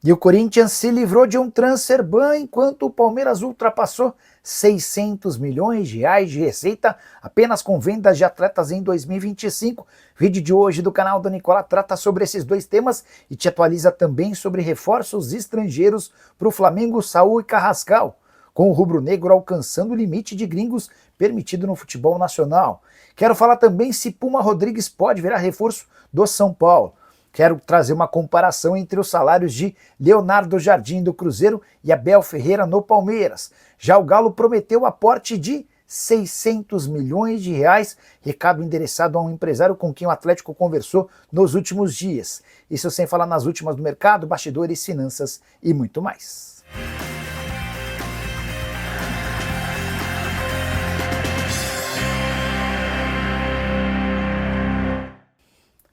E o Corinthians se livrou de um transfer ban enquanto o Palmeiras ultrapassou 600 milhões de reais de receita apenas com vendas de atletas em 2025. O vídeo de hoje do canal do Nicola trata sobre esses dois temas e te atualiza também sobre reforços estrangeiros para o Flamengo, Saúl e Carrascal, com o rubro-negro alcançando o limite de gringos permitido no futebol nacional. Quero falar também se Puma Rodrigues pode virar reforço do São Paulo. Quero trazer uma comparação entre os salários de Leonardo Jardim do Cruzeiro e Abel Ferreira no Palmeiras. Já o Galo prometeu aporte de 600 milhões de reais, recado endereçado a um empresário com quem o Atlético conversou nos últimos dias. Isso sem falar nas últimas do mercado, bastidores, finanças e muito mais.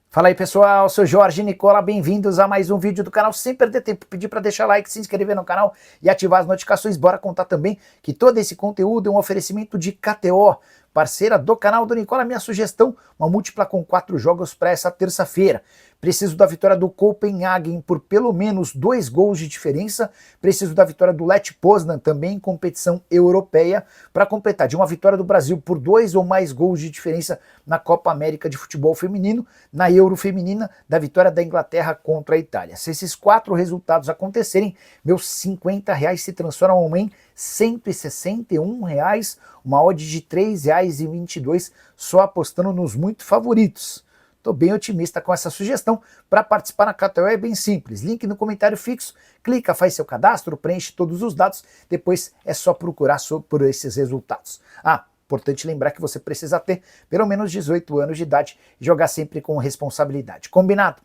Fala aí pessoal, sou Jorge Nicola, bem-vindos a mais um vídeo do canal. Sem perder tempo, pedir para deixar like, se inscrever no canal e ativar as notificações. Bora contar também que todo esse conteúdo é um oferecimento de KTO, parceira do canal do Nicola. Minha sugestão, uma múltipla com 4 jogos para essa terça-feira. Preciso da vitória do Copenhagen por pelo menos 2 gols de diferença. Preciso da vitória do Lech Poznan, também em competição europeia, para completar de uma vitória do Brasil por 2 ou mais gols de diferença na Copa América de Futebol Feminino, na Euro Feminina, da vitória da Inglaterra contra a Itália. Se esses 4 resultados acontecerem, meus 50 reais se transformam em 161 reais, uma odd de R$ 3,22, só apostando nos muito favoritos. Estou bem otimista com essa sugestão. Para participar na KTO é bem simples, link no comentário fixo, clica, faz seu cadastro, preenche todos os dados, depois é só procurar por esses resultados. Importante lembrar que você precisa ter pelo menos 18 anos de idade e jogar sempre com responsabilidade. Combinado?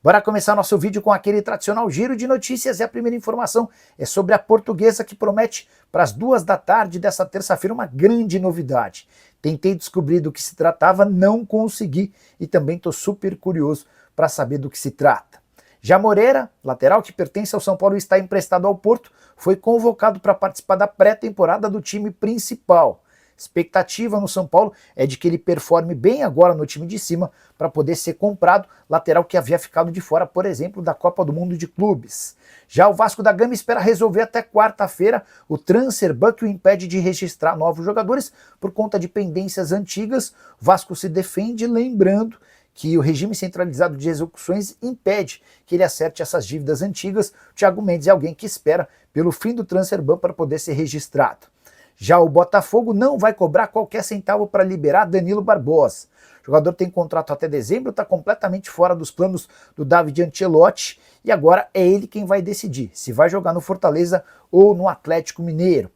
Bora começar nosso vídeo com aquele tradicional giro de notícias e a primeira informação é sobre a Portuguesa, que promete para as 2 da tarde dessa terça-feira uma grande novidade. Tentei descobrir do que se tratava, não consegui e também estou super curioso para saber do que se trata. Já Moreira, lateral que pertence ao São Paulo e está emprestado ao Porto, foi convocado para participar da pré-temporada do time principal. Expectativa no São Paulo é de que ele performe bem agora no time de cima para poder ser comprado, lateral que havia ficado de fora, por exemplo, da Copa do Mundo de Clubes. Já o Vasco da Gama espera resolver até quarta-feira o transfer ban que o impede de registrar novos jogadores por conta de pendências antigas. O Vasco se defende lembrando que o regime centralizado de execuções impede que ele acerte essas dívidas antigas. O Thiago Mendes é alguém que espera pelo fim do transfer ban para poder ser registrado. Já o Botafogo não vai cobrar qualquer centavo para liberar Danilo Barbosa. O jogador tem contrato até dezembro, está completamente fora dos planos do David Ancelotti e agora é ele quem vai decidir se vai jogar no Fortaleza ou no Atlético Mineiro.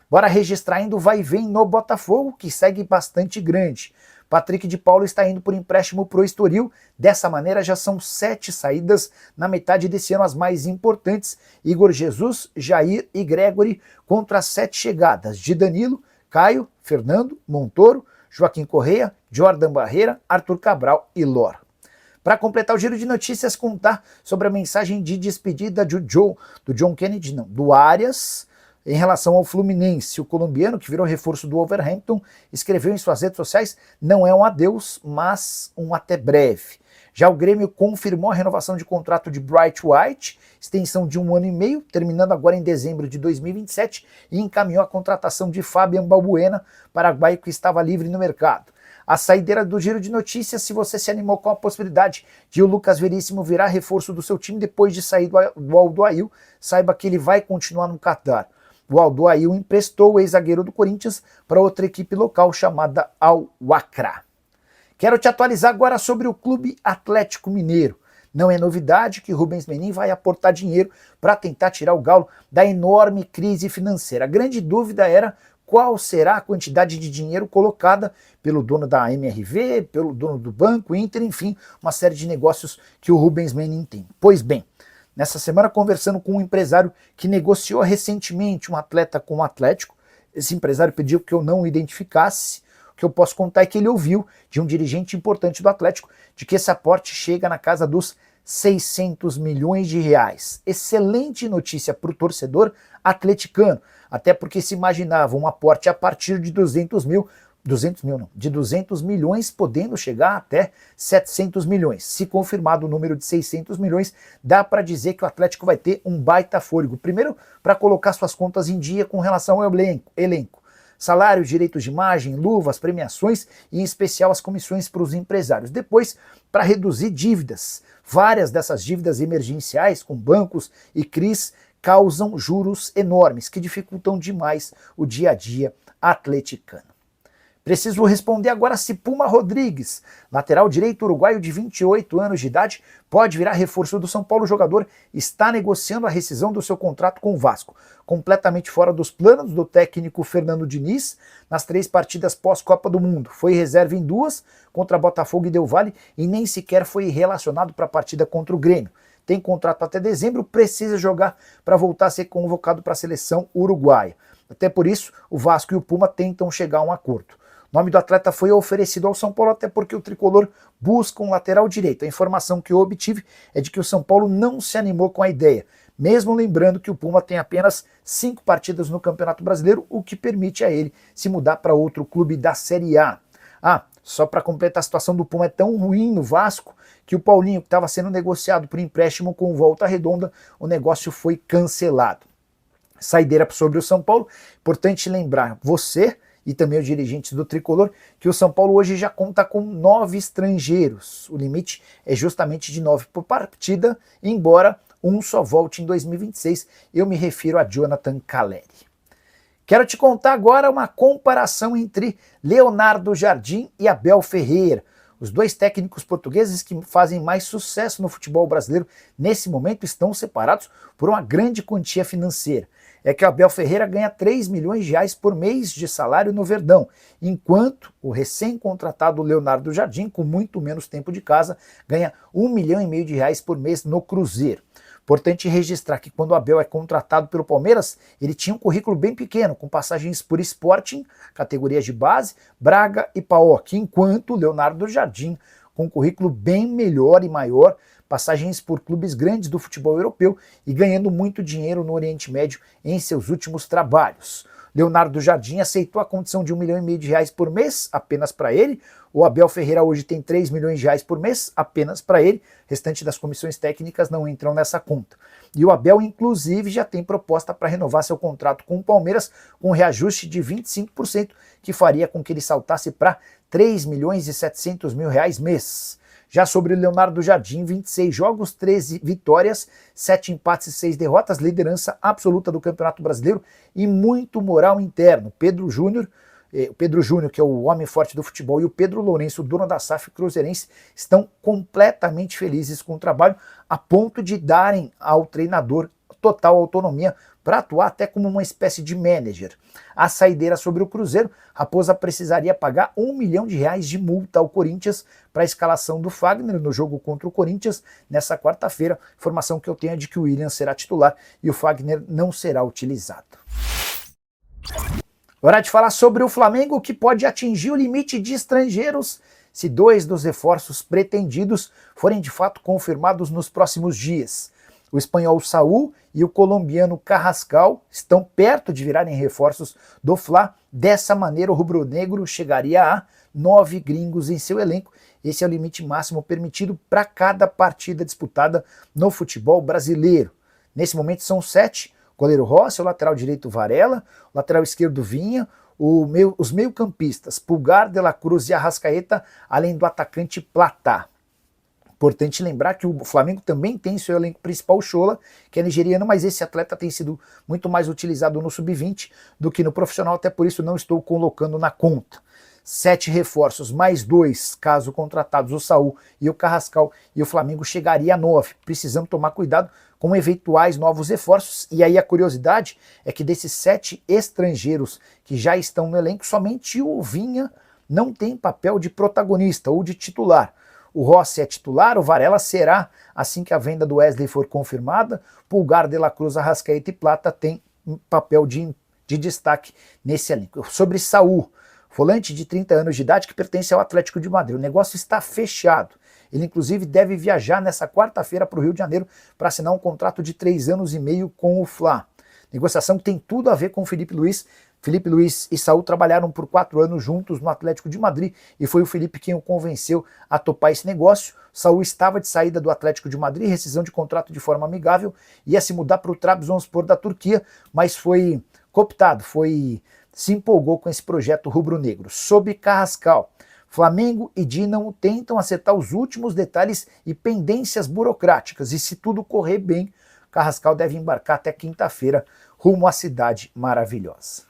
Bora registrar ainda o vai e vem no Botafogo, que segue bastante grande. Patrick de Paulo está indo por empréstimo para o Estoril. Dessa maneira já são 7 saídas na metade desse ano, as mais importantes. Igor Jesus, Jair e Gregory contra as 7 chegadas de Danilo, Caio, Fernando, Montoro, Joaquim Correia, Jordan Barreira, Arthur Cabral e Lor. Para completar o giro de notícias, contar sobre a mensagem de despedida do John Kennedy, do Arias, em relação ao Fluminense. O colombiano, que virou reforço do Wolverhampton, escreveu em suas redes sociais: não é um adeus, mas um até breve. Já o Grêmio confirmou a renovação de contrato de Bright White, extensão de 1 ano e meio, terminando agora em dezembro de 2027, e encaminhou a contratação de Fabian Balbuena, paraguaio que estava livre no mercado. A saideira do giro de notícias: se você se animou com a possibilidade de o Lucas Veríssimo virar reforço do seu time depois de sair do Al-Duhail, saiba que ele vai continuar no Qatar. O Al-Duhail emprestou o ex-zagueiro do Corinthians para outra equipe local chamada Al-Wakra. Quero te atualizar agora sobre o Clube Atlético Mineiro. Não é novidade que Rubens Menin vai aportar dinheiro para tentar tirar o Galo da enorme crise financeira. A grande dúvida era qual será a quantidade de dinheiro colocada pelo dono da MRV, pelo dono do Banco Inter, enfim, uma série de negócios que o Rubens Menin tem. Pois bem, nessa semana, conversando com um empresário que negociou recentemente um atleta com o Atlético, esse empresário pediu que eu não o identificasse. O que eu posso contar é que ele ouviu de um dirigente importante do Atlético de que esse aporte chega na casa dos 600 milhões de reais. Excelente notícia para o torcedor atleticano, até porque se imaginava um aporte a partir de 200 mil, 200 mil não, de 200 milhões, podendo chegar até 700 milhões. Se confirmado o número de 600 milhões, dá para dizer que o Atlético vai ter um baita fôlego. Primeiro, para colocar suas contas em dia com relação ao elenco. Salário, direitos de imagem, luvas, premiações e, em especial, as comissões para os empresários. Depois, para reduzir dívidas. Várias dessas dívidas emergenciais com bancos e CRIs causam juros enormes, que dificultam demais o dia a dia atleticano. Preciso responder agora se Puma Rodrigues, lateral direito uruguaio de 28 anos de idade, pode virar reforço do São Paulo. O jogador está negociando a rescisão do seu contrato com o Vasco, completamente fora dos planos do técnico Fernando Diniz nas 3 partidas pós-Copa do Mundo. Foi reserva em 2 contra Botafogo e Del Valle e nem sequer foi relacionado para a partida contra o Grêmio. Tem contrato até dezembro, precisa jogar para voltar a ser convocado para a seleção uruguaia. Até por isso, o Vasco e o Puma tentam chegar a um acordo. O nome do atleta foi oferecido ao São Paulo, até porque o tricolor busca um lateral direito. A informação que eu obtive é de que o São Paulo não se animou com a ideia, mesmo lembrando que o Puma tem apenas 5 partidas no Campeonato Brasileiro, o que permite a ele se mudar para outro clube da Série A. Só para completar, a situação do Puma é tão ruim no Vasco que o Paulinho, que estava sendo negociado por empréstimo com Volta Redonda, o negócio foi cancelado. Saideira sobre o São Paulo, importante lembrar você e também os dirigentes do Tricolor, que o São Paulo hoje já conta com 9 estrangeiros. O limite é justamente de 9 por partida, embora um só volte em 2026. Eu me refiro a Jonathan Calleri. Quero te contar agora uma comparação entre Leonardo Jardim e Abel Ferreira. Os 2 técnicos portugueses que fazem mais sucesso no futebol brasileiro nesse momento estão separados por uma grande quantia financeira. É que o Abel Ferreira ganha 3 milhões de reais por mês de salário no Verdão, enquanto o recém-contratado Leonardo Jardim, com muito menos tempo de casa, ganha 1,5 milhão de reais por mês no Cruzeiro. Importante registrar que quando o Abel é contratado pelo Palmeiras, ele tinha um currículo bem pequeno, com passagens por Sporting, categorias de base, Braga e PAOK, enquanto o Leonardo Jardim, com um currículo bem melhor e maior, passagens por clubes grandes do futebol europeu e ganhando muito dinheiro no Oriente Médio em seus últimos trabalhos. Leonardo Jardim aceitou a condição de 1,5 milhão de reais por mês, apenas para ele. O Abel Ferreira hoje tem 3 milhões de reais por mês, apenas para ele. O restante das comissões técnicas não entram nessa conta. E o Abel, inclusive, já tem proposta para renovar seu contrato com o Palmeiras com um reajuste de 25%, que faria com que ele saltasse para 3 milhões e 700 mil reais mês. Já sobre o Leonardo Jardim, 26 jogos, 13 vitórias, 7 empates e 6 derrotas, liderança absoluta do Campeonato Brasileiro e muito moral interno. Pedro Júnior, que é o homem forte do futebol, e o Pedro Lourenço, dono da SAF cruzeirense, estão completamente felizes com o trabalho, a ponto de darem ao treinador total autonomia para atuar até como uma espécie de manager. A saideira sobre o Cruzeiro, Raposa precisaria pagar 1 milhão de reais de multa ao Corinthians para a escalação do Fagner no jogo contra o Corinthians nessa quarta-feira. Informação que eu tenho é de que o William será titular e o Fagner não será utilizado. Hora de falar sobre o Flamengo, que pode atingir o limite de estrangeiros se 2 dos reforços pretendidos forem de fato confirmados nos próximos dias. O espanhol Saúl e o colombiano Carrascal estão perto de virarem reforços do Fla. Dessa maneira, o rubro-negro chegaria a 9 gringos em seu elenco. Esse é o limite máximo permitido para cada partida disputada no futebol brasileiro. Nesse momento são 7. O goleiro Rossi, o lateral direito Varela, o lateral esquerdo Vinha, os meio-campistas Pulgar, De La Cruz e Arrascaeta, além do atacante Platá. Importante lembrar que o Flamengo também tem em seu elenco principal o Shola, que é nigeriano, mas esse atleta tem sido muito mais utilizado no sub-20 do que no profissional, até por isso não estou colocando na conta. 7 reforços, mais 2, caso contratados, o Saúl e o Carrascal, e o Flamengo chegaria a 9. Precisamos tomar cuidado com eventuais novos reforços, e aí a curiosidade é que desses 7 estrangeiros que já estão no elenco, somente o Vinha não tem papel de protagonista ou de titular. O Rossi é titular, o Varela será assim que a venda do Wesley for confirmada. Pulgar, De La Cruz, Arrascaeta e Plata tem um papel de destaque nesse elenco. Sobre Saúl, volante de 30 anos de idade que pertence ao Atlético de Madrid. O negócio está fechado. Ele inclusive deve viajar nessa quarta-feira para o Rio de Janeiro para assinar um contrato de 3 anos e meio com o Fla. Negociação que tem tudo a ver com o Felipe Luiz, Felipe Luiz e Saúl trabalharam por 4 anos juntos no Atlético de Madrid e foi o Felipe quem o convenceu a topar esse negócio. Saúl estava de saída do Atlético de Madrid, rescisão de contrato de forma amigável, ia se mudar para o Trabzonspor da Turquia, mas foi cooptado, se empolgou com esse projeto rubro-negro. Sob Carrascal, Flamengo e Dinamo tentam acertar os últimos detalhes e pendências burocráticas, e se tudo correr bem, Carrascal deve embarcar até quinta-feira rumo à cidade maravilhosa.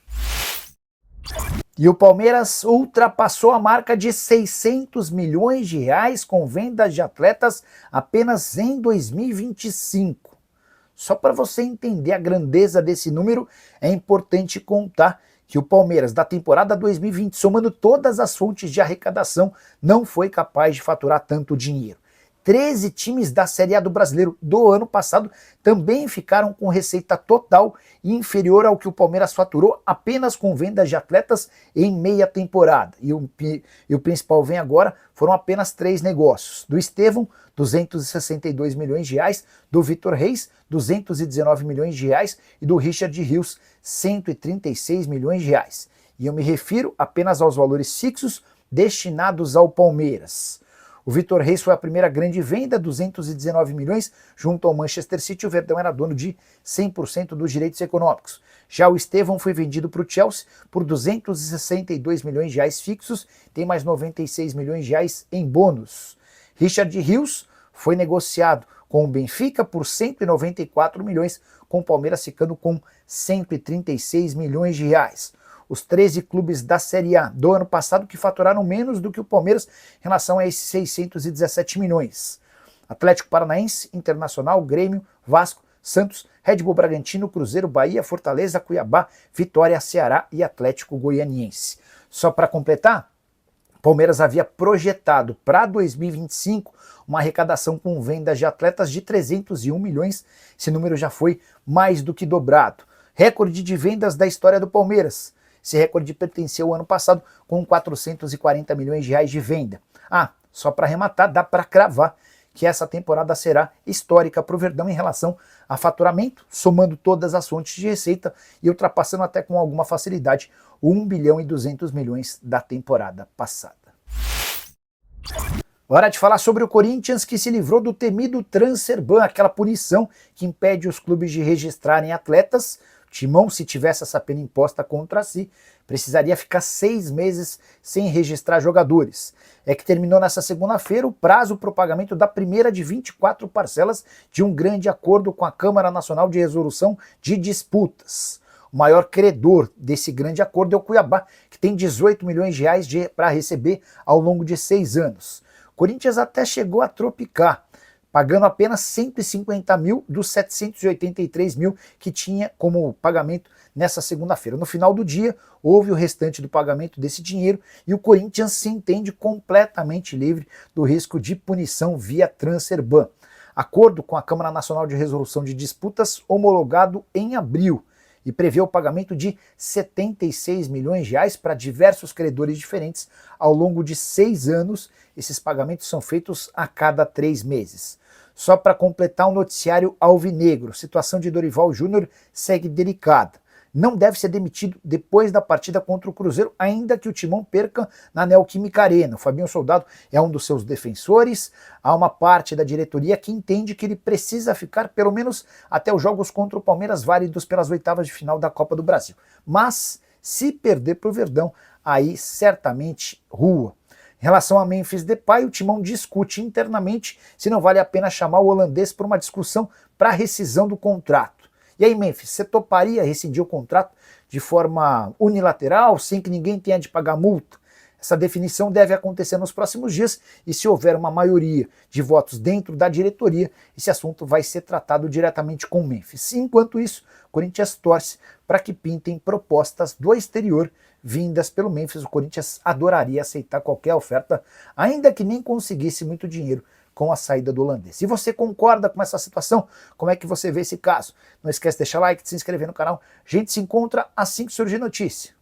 E o Palmeiras ultrapassou a marca de 600 milhões de reais com vendas de atletas apenas em 2025. Só para você entender a grandeza desse número, é importante contar que o Palmeiras, da temporada 2020, somando todas as fontes de arrecadação, não foi capaz de faturar tanto dinheiro. 13 times da Série A do Brasileiro do ano passado também ficaram com receita total inferior ao que o Palmeiras faturou apenas com vendas de atletas em meia temporada. E o principal vem agora, foram apenas 3 negócios. Do Estevão, 262 milhões de reais, do Vitor Reis, 219 milhões de reais e do Richard Rios, 136 milhões de reais. E eu me refiro apenas aos valores fixos destinados ao Palmeiras. O Vitor Reis foi a primeira grande venda, 219 milhões, junto ao Manchester City. O Verdão era dono de 100% dos direitos econômicos. Já o Estevão foi vendido para o Chelsea por 262 milhões de reais fixos, tem mais 96 milhões de reais em bônus. Richard Rios foi negociado com o Benfica por 194 milhões, com o Palmeiras ficando com 136 milhões de reais. Os 13 clubes da Série A do ano passado que faturaram menos do que o Palmeiras em relação a esses 617 milhões. Atlético Paranaense, Internacional, Grêmio, Vasco, Santos, Red Bull Bragantino, Cruzeiro, Bahia, Fortaleza, Cuiabá, Vitória, Ceará e Atlético Goianiense. Só para completar, o Palmeiras havia projetado para 2025 uma arrecadação com vendas de atletas de 301 milhões. Esse número já foi mais do que dobrado. Recorde de vendas da história do Palmeiras. Esse recorde pertenceu ao ano passado com 440 milhões de reais de venda. Só para arrematar, dá para cravar que essa temporada será histórica para o Verdão em relação a faturamento, somando todas as fontes de receita e ultrapassando até com alguma facilidade o 1 bilhão e 200 milhões da temporada passada. Hora de falar sobre o Corinthians, que se livrou do temido transfer ban, aquela punição que impede os clubes de registrarem atletas. Timão, se tivesse essa pena imposta contra si, precisaria ficar 6 meses sem registrar jogadores. É que terminou nessa segunda-feira o prazo para o pagamento da primeira de 24 parcelas de um grande acordo com a Câmara Nacional de Resolução de Disputas. O maior credor desse grande acordo é o Cuiabá, que tem 18 milhões de reais para receber ao longo de 6 anos. O Corinthians até chegou a tropicar, pagando apenas 150 mil dos 783 mil que tinha como pagamento nessa segunda-feira. No final do dia, houve o restante do pagamento desse dinheiro e o Corinthians se entende completamente livre do risco de punição via transfer ban. Acordo com a Câmara Nacional de Resolução de Disputas homologado em abril e prevê o pagamento de 76 milhões de reais para diversos credores diferentes ao longo de 6 anos. Esses pagamentos são feitos a cada 3 meses. Só para completar o noticiário alvinegro, a situação de Dorival Júnior segue delicada. Não deve ser demitido depois da partida contra o Cruzeiro, ainda que o Timão perca na Neoquímica Arena. O Fabinho Soldado é um dos seus defensores. Há uma parte da diretoria que entende que ele precisa ficar pelo menos até os jogos contra o Palmeiras válidos pelas oitavas de final da Copa do Brasil. Mas, se perder para o Verdão, aí certamente rua. Em relação a Memphis Depay, o Timão discute internamente se não vale a pena chamar o holandês para uma discussão para rescisão do contrato. E aí, Memphis, você toparia rescindir o contrato de forma unilateral, sem que ninguém tenha de pagar multa? Essa definição deve acontecer nos próximos dias e se houver uma maioria de votos dentro da diretoria, esse assunto vai ser tratado diretamente com o Memphis. Enquanto isso, o Corinthians torce para que pintem propostas do exterior vindas pelo Memphis. O Corinthians adoraria aceitar qualquer oferta, ainda que nem conseguisse muito dinheiro com a saída do holandês. Se você concorda com essa situação, como é que você vê esse caso? Não esquece de deixar like, de se inscrever no canal. A gente se encontra assim que surgir notícia.